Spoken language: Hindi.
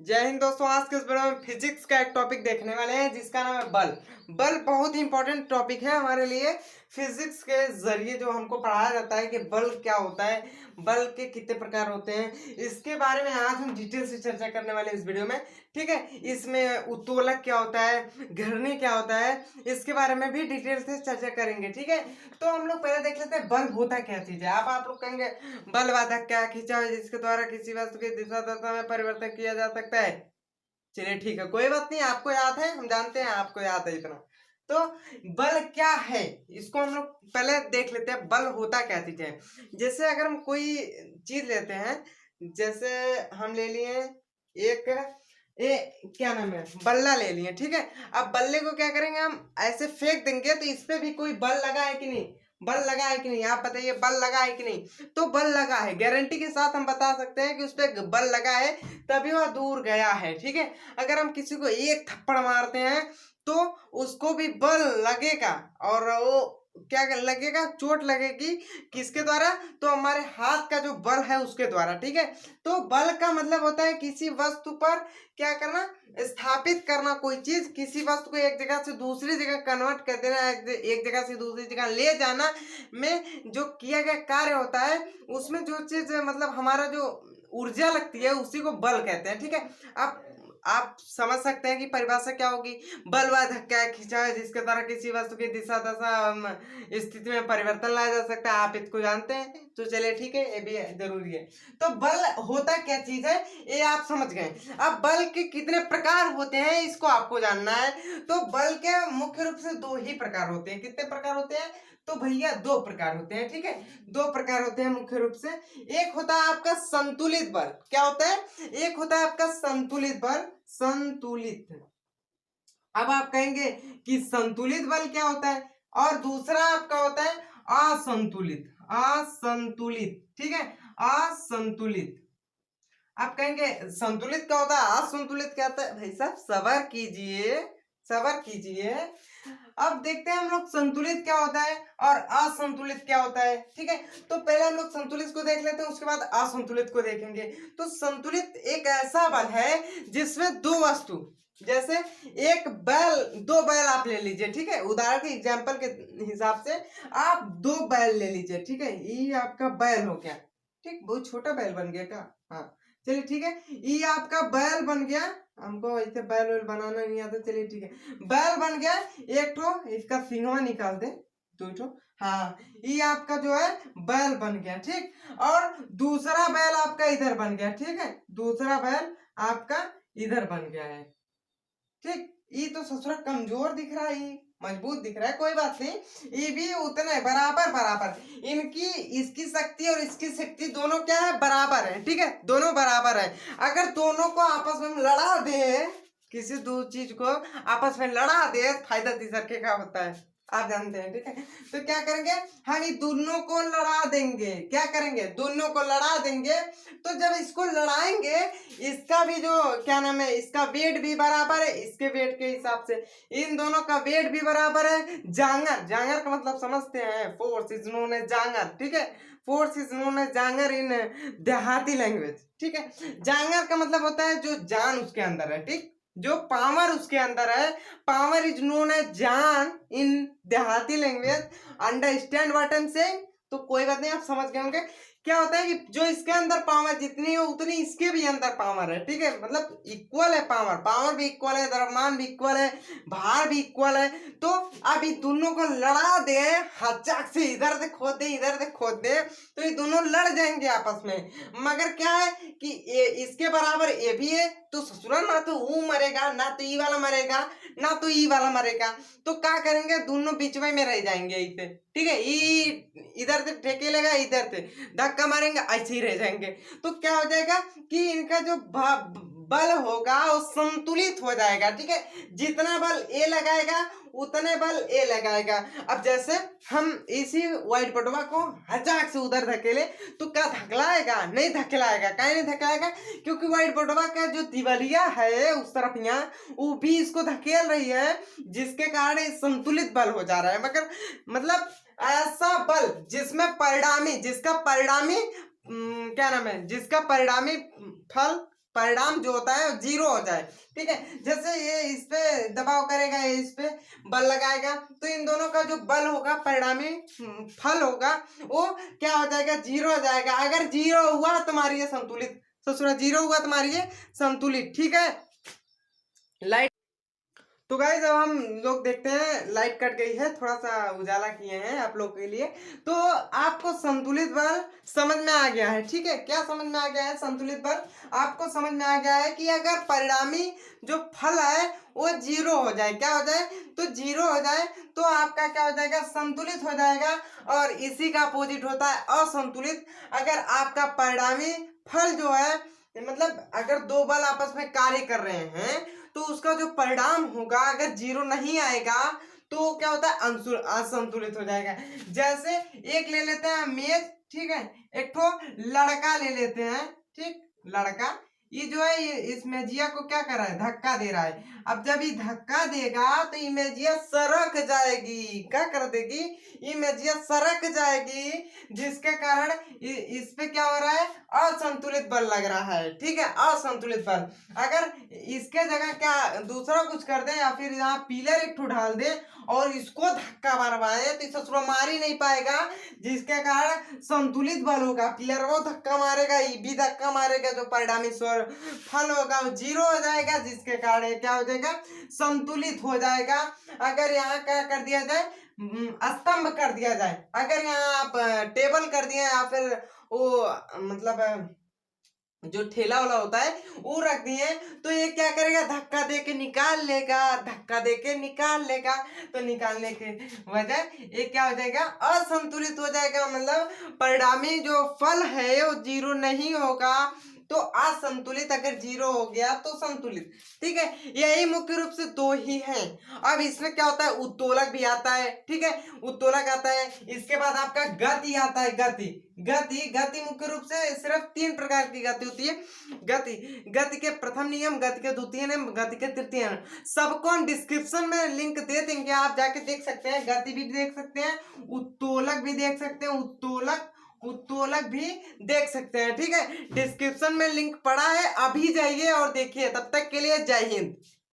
जय हिंद दोस्तों। आज के इस वीडियो में फिजिक्स का एक टॉपिक देखने वाले हैं जिसका नाम है बल। बल बहुत ही इंपॉर्टेंट टॉपिक है हमारे लिए। फिजिक्स के जरिए जो हमको पढ़ाया जाता है कि बल क्या होता है, बल के कितने प्रकार होते हैं, इसके बारे में आज हम डिटेल से चर्चा करने वाले हैं इस वीडियो में। ठीक है, इसमें उत्तोलक क्या होता है, घर्षण क्या होता है, इसके बारे में भी डिटेल से चर्चा करेंगे। ठीक है, तो हम लोग पहले देख लेते हैं बल होता क्या चीज है। आप लोग कहेंगे बल वाधक क्या, खिंचाव जिसके द्वारा किसी वस्तु की दिशा दशा में परिवर्तन किया जा सकता है। चलिए ठीक है, कोई बात नहीं, आपको याद है, हम जानते हैं आपको याद है इतना। तो बल क्या है इसको हम लोग पहले देख लेते हैं, बल होता क्या चीज है। जैसे अगर हम कोई चीज लेते हैं, जैसे हम ले लिए एक क्या नाम है, बल्ला ले लिए। ठीक है, अब बल्ले को क्या करेंगे, हम ऐसे फेंक देंगे तो इस पे भी कोई बल लगा है कि नहीं, बल लगा है कि नहीं, आप बताइए बल लगा है कि नहीं। तो बल लगा है, गारंटी के साथ हम बता सकते हैं कि उस पर बल लगा है, तभी वह दूर गया है। ठीक है, अगर हम किसी को एक थप्पड़ मारते हैं तो उसको भी बल लगेगा और वो क्या लगेगा, चोट लगेगी। किसके द्वारा, तो हमारे हाथ का जो बल है उसके द्वारा। ठीक है, तो बल का मतलब होता है किसी वस्तु पर क्या करना, स्थापित करना। कोई चीज, किसी वस्तु को एक जगह से दूसरी जगह कन्वर्ट कर देना, एक जगह से दूसरी जगह ले जाना में जो किया गया कार्य होता है, उसमें जो चीज मतलब हमारा जो ऊर्जा लगती है उसी को बल कहते हैं। ठीक है, आप समझ सकते हैं कि परिभाषा क्या होगी। बल व धक्का है, खिंचाव है जिसके द्वारा किसी वस्तु की दिशा दशा स्थिति में परिवर्तन लाया जा सकता है। आप इसको जानते हैं, तो चलिए ठीक है, ये भी जरूरी है। तो बल होता क्या चीज है ये आप समझ गए। अब बल के कितने प्रकार होते हैं इसको आपको जानना है। तो बल के मुख्य रूप से दो ही प्रकार होते हैं। कितने प्रकार होते हैं, तो भैया दो प्रकार होते हैं। ठीक है, दो प्रकार होते हैं मुख्य रूप से। एक होता है आपका संतुलित बल। क्या होता है, एक होता है आपका संतुलित बल, संतुलित। अब आप कहेंगे कि संतुलित बल क्या होता है, और दूसरा आपका होता है असंतुलित, असंतुलित। ठीक है, असंतुलित। आप कहेंगे संतुलित क्या होता है, असंतुलित क्या होता है। भाई साहब सबर कीजिए, सबर कीजिए। अब देखते हैं हम लोग संतुलित क्या होता है और असंतुलित क्या होता है। ठीक है, तो पहले हम लोग संतुलित को देख लेते हैं, उसके बाद असंतुलित को देखेंगे। तो संतुलित एक ऐसा बल है जिसमें दो वस्तु, जैसे एक बैल, दो बैल आप ले लीजिए। ठीक है, उदाहरण के एग्जांपल के हिसाब से आप दो बैल ले लीजिए। ठीक है, ये आपका बैल हो गया। ठीक, बहुत छोटा बैल बन गया क्या, हाँ चलिए ठीक है, ये आपका बैल बन गया। हमको ऐसे बैल वैल बनाना नहीं आता, चलिए ठीक है, बैल बन गया। एक ठो इसका सिंगवा निकाल दे, दो ठो, हाँ ये आपका जो है बैल बन गया। ठीक, और दूसरा बैल आपका इधर बन गया। ठीक है, दूसरा बैल आपका इधर बन गया है। ठीक, ये तो ससुरा कमजोर दिख रहा है, ये मजबूत दिख रहा है, कोई बात नहीं, ये भी उतने बराबर बराबर। इनकी, इसकी शक्ति और इसकी शक्ति दोनों क्या है, बराबर है। ठीक है, दोनों बराबर है। अगर दोनों को आपस में लड़ा दे, किसी दो चीज को आपस में लड़ा दे, फायदा तीसरे का होता है, आप जानते हैं। ठीक है, तो क्या करेंगे हम, ये दोनों को लड़ा देंगे। क्या करेंगे, दोनों को लड़ा देंगे। तो जब इसको लड़ाएंगे, इसका भी जो क्या नाम है, इसका वेट भी बराबर है, इसके वेट के हिसाब से इन दोनों का वेट भी बराबर है। जांगर, जांगर का मतलब समझते हैं, फोर्स इज नोन एज जांगर। ठीक है, फोर्स इज नोन एज जांगर इन देहाती लैंग्वेज। ठीक है, जांगर का मतलब होता है जो जान उसके अंदर है। ठीक, जो पावर उसके अंदर है, पावर इज नोन एज जान इन देहाती language. Understand what I am saying. तो कोई बात नहीं, आप समझ गए होंगे क्या होता है कि जो इसके अंदर पावर जितनी हो उतनी इसके भी अंदर पावर है। ठीक है, मतलब इक्वल है, पावर, पावर भी इक्वल है, द्रव्यमान भी इक्वल है, भार भी इक्वल है। तो अब ये दोनों को लड़ा दे, हचाक से इधर से खोद दे, इधर से खोद दे, तो ये दोनों लड़ जाएंगे आपस में। मगर क्या है कि इसके बराबर ये भी है, तो ससुरा ना तो वो मरेगा, ना तो ई वाला मरेगा, ना तो ई वाला मरेगा। तो क्या करेंगे, दोनों बीच में रह जाएंगे इसे। ठीक है, इधर से ठेके लगा, इधर से धक्का मारेंगे, ऐसे ही रह जाएंगे। तो क्या हो जाएगा कि इनका जो बल होगा वो संतुलित हो जाएगा। ठीक है, जितना बल ए लगाएगा उतने बल ए लगाएगा। अब जैसे हम इसी व्हाइट बटवा को हजाक से उधर धकेले, तो क्या धकलाएगा, नहीं धकेलाएगा। काहे नहीं धकेलाएगा, क्योंकि व्हाइट बटवा का जो दिवलिया है उस तरफ यहाँ, वो भी इसको धकेल रही है, जिसके कारण संतुलित बल हो जा रहा है। मगर मतलब ऐसा बल जिसमें परिणामी, जिसका परिणामी क्या नाम है, जिसका परिणामी फल परिणाम जो होता है जीरो हो जाए। ठीक है, जैसे ये इस पे दबाव करेगा, ये इस पे बल लगाएगा, तो इन दोनों का जो बल होगा, परिणामी फल होगा, वो क्या हो जाएगा, जीरो हो जाएगा। अगर जीरो हुआ तो मारिए संतुलित, ससुरा जीरो हुआ तो मारिए संतुलित। ठीक है, लाइट। तो गाइज अब हम लोग देखते हैं, लाइट कट गई है, थोड़ा सा उजाला किए हैं आप लोग के लिए। तो आपको संतुलित बल समझ में आ गया है। ठीक है, क्या समझ में आ गया है, संतुलित बल आपको समझ में आ गया है कि अगर परिणामी जो फल है वो जीरो हो जाए, क्या हो जाए, तो जीरो हो जाए, तो आपका क्या हो जाएगा, संतुलित हो जाएगा। और इसी का अपोजिट होता है असंतुलित। अगर आपका परिणामी फल जो है, मतलब अगर दो बल आपस में कार्य कर रहे हैं, तो उसका जो परिणाम होगा अगर जीरो नहीं आएगा तो क्या होता है, असंतुलित हो जाएगा। जैसे एक ले लेते हैं मेज, ठीक है, एक तो लड़का ले लेते हैं, ठीक, लड़का ये जो है, ये इस मेजिया को क्या कर रहा है, धक्का दे रहा है। अब जब ये धक्का देगा तो ये मेजिया सरक जाएगी, क्या कर देगी, ये मेजिया सरक जाएगी, जिसके कारण इस पे क्या हो रहा है, असंतुलित बल लग रहा है। ठीक है, असंतुलित बल। अगर इसके जगह क्या दूसरा कुछ कर दे, या फिर यहाँ पिलर एक ठो डाल दे और इसको धक्का मारवाए, तो इसे मार ही नहीं पाएगा, जिसके कारण संतुलित बल होगा। पिलर वो धक्का मारेगा, ये भी धक्का मारेगा, जो परिणामी स्वर फल होगा वो जीरो हो जाएगा, जिसके कारण क्या हो जाएगा, संतुलित हो जाएगा। अगर यहाँ क्या कर दिया जाए, स्तंभ कर दिया जाए, अगर यहाँ आप टेबल कर दिया, या फिर वो मतलब जो ठेला वाला होता है वो रख दिए, तो ये क्या करेगा, धक्का दे के निकाल लेगा, धक्का दे के निकाल लेगा। तो निकालने के वजह ये क्या हो जाएगा, असंतुलित हो जाएगा, मतलब परिणामी जो फल है वो जीरो नहीं होगा। तो असंतुलित, अगर जीरो हो गया तो संतुलित। ठीक है, यही मुख्य रूप से दो ही हैं। अब इसमें क्या होता है, उत्तोलक भी आता है। ठीक है, उत्तोलक आता है, इसके बाद आपका गति आता है। गति गति गति मुख्य रूप से सिर्फ तीन प्रकार की गति होती है। गति गति के प्रथम नियम, गति के द्वितीय नियम, गति के तृतीय नियम, सबको हम डिस्क्रिप्शन में लिंक दे देंगे, आप जाके देख सकते हैं। गति भी देख सकते हैं, उत्तोलक भी देख सकते हैं, उत्तोलक भी देख सकते हैं। ठीक है, डिस्क्रिप्शन में लिंक पड़ा है, अभी जाइए और देखिए। तब तक के लिए जय हिंद।